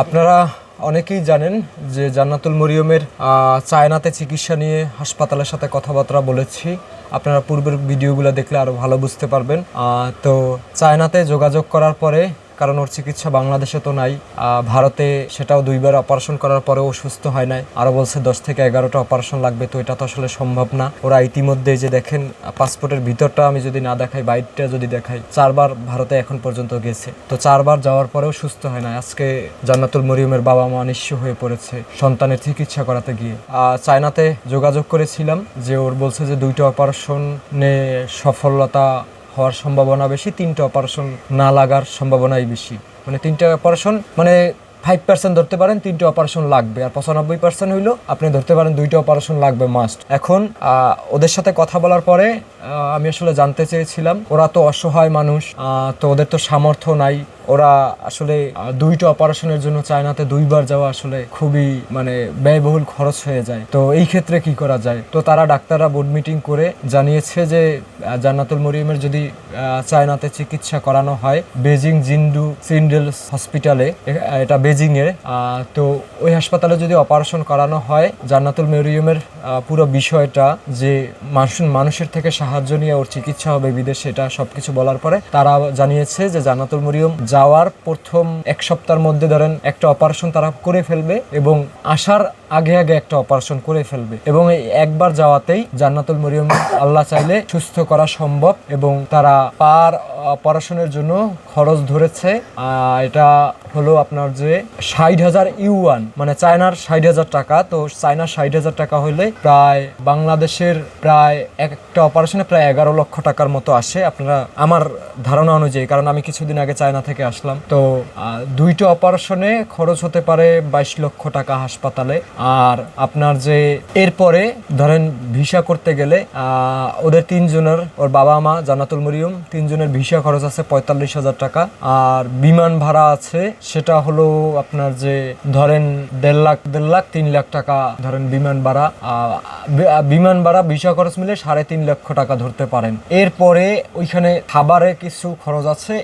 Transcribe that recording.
আপনারা অনেকেই জানেন যে জান্নাতুল মরিয়মের চায়নাতে চিকিৎসা নিয়ে হাসপাতালের সাথে কথাবার্তা বলেছি। আপনারা পূর্বের ভিডিওগুলো দেখলে আরও ভালো বুঝতে পারবেন। তো চায়নাতে যোগাযোগ করার পরে, কারণ ওর চিকিৎসা বাংলাদেশে তো নাই, ভারতে সেটাও 2বার অপারেশন করার পরেও সুস্থ হয় নাই, আরও বলছে 10 থেকে 11টা অপারেশন লাগবে। তো এটা তো আসলে সম্ভব না। ওরা ইতিমধ্যে যে দেখেন পাসপোর্টের ভিতরটা আমি যদি না দেখাই, বাইরটা যদি দেখাই, 4বার ভারতে এখন পর্যন্ত গেছে। তো 4বার যাওয়ার পরেও সুস্থ হয় না। আজকে জান্নাতুল মরিয়মের বাবা মা নিঃস্ব হয়ে পড়েছে সন্তানের চিকিৎসা করাতে গিয়ে। চায়নাতে যোগাযোগ করেছিলাম যে ওর বলছে যে 2টা অপারেশনে সফলতা হওয়ার সম্ভাবনা বেশি, 3টে অপারেশন না লাগার সম্ভাবনাই বেশি। মানে 3টে অপারেশন মানে 5% ধরতে পারেন 3টে অপারেশন লাগবে, আর 95% হইলো আপনি ধরতে পারেন 2টা অপারেশন লাগবে মাস্ট। এখন ওদের সাথে কথা বলার পরে আমি আসলে জানতে চেয়েছিলাম, ওরা তো অসহায় মানুষ, তো ওদের তো সামর্থ্য নাই। ওরা আসলে 2টা অপারেশনের জন্য চায়নাতে 2বার যাওয়া আসলে খুবই মানে ব্যয়বহুল খরচ হয়ে যায়। তো এই ক্ষেত্রে কি করা যায়? তো তারা ডাক্তাররা বোর্ড মিটিং করে জানিয়েছে যে জান্নাতুল মরিয়মের যদি চায়নাতে চিকিৎসা করানো হয় বেজিং জিন্ডু চিন্ডেলস হসপিটালে, এটা বেজিংয়ের, তো ওই হাসপাতালে যদি অপারেশন করানো হয়, জান্নাতুল মরিয়মের পুরো বিষয়টা যে মানুষের থেকে সাহায্য নিয়ে ওর চিকিৎসা হবে বিদেশে, এটা সবকিছু বলার পরে তারা জানিয়েছে যে জান্নাতুল মরিয়ম যাওয়ার প্রথম 1 সপ্তাহের মধ্যে ধরেন একটা অপারেশন তারা করে ফেলবে এবং আসার আগে আগে একটা অপারেশন করে ফেলবে, এবং এই একবার যাওয়াতেই জান্নাতুল মরিয়ম আল্লাহ চাইলে সুস্থ করা সম্ভব। এবং তারা পার অপারেশনের জন্য খরচ ধরেছে, এটা হলো আপনার যে 60,000 ইউয়ান, মানে চায়নার 60,000 টাকা। তো চায়নার 60,000 টাকা হলে প্রায় বাংলাদেশের প্রায় একটা অপারেশনে প্রায় 11 লক্ষ টাকার মতো আসে, আপনারা আমার ধারণা অনুযায়ী, কারণ আমি কিছুদিন আগে চায়না থেকে আসলাম। তো 2টা অপারেশনে খরচ হতে পারে 22 লক্ষ টাকা হাসপাতালে। আর আপনার যে এরপরে ধরেন ভিসা করতে গেলে ওদের 3জনের, ওর বাবা মা জান্নাতুল মরিয়ম 3জনের ভিসা খরচ আছে 45,000 টাকা। আর বিমান ভাড়া আছে, সেটা হলো আপনার যে ধরেন 1.5 লাখ 3 লাখ টাকা ধরেন বিমান ভাড়া ভিসা খরচ মিলে 3.5 লক্ষ টাকা ধরতে পারেন। এরপরে ওইখানে খাবারে কিছু খরচ আছে।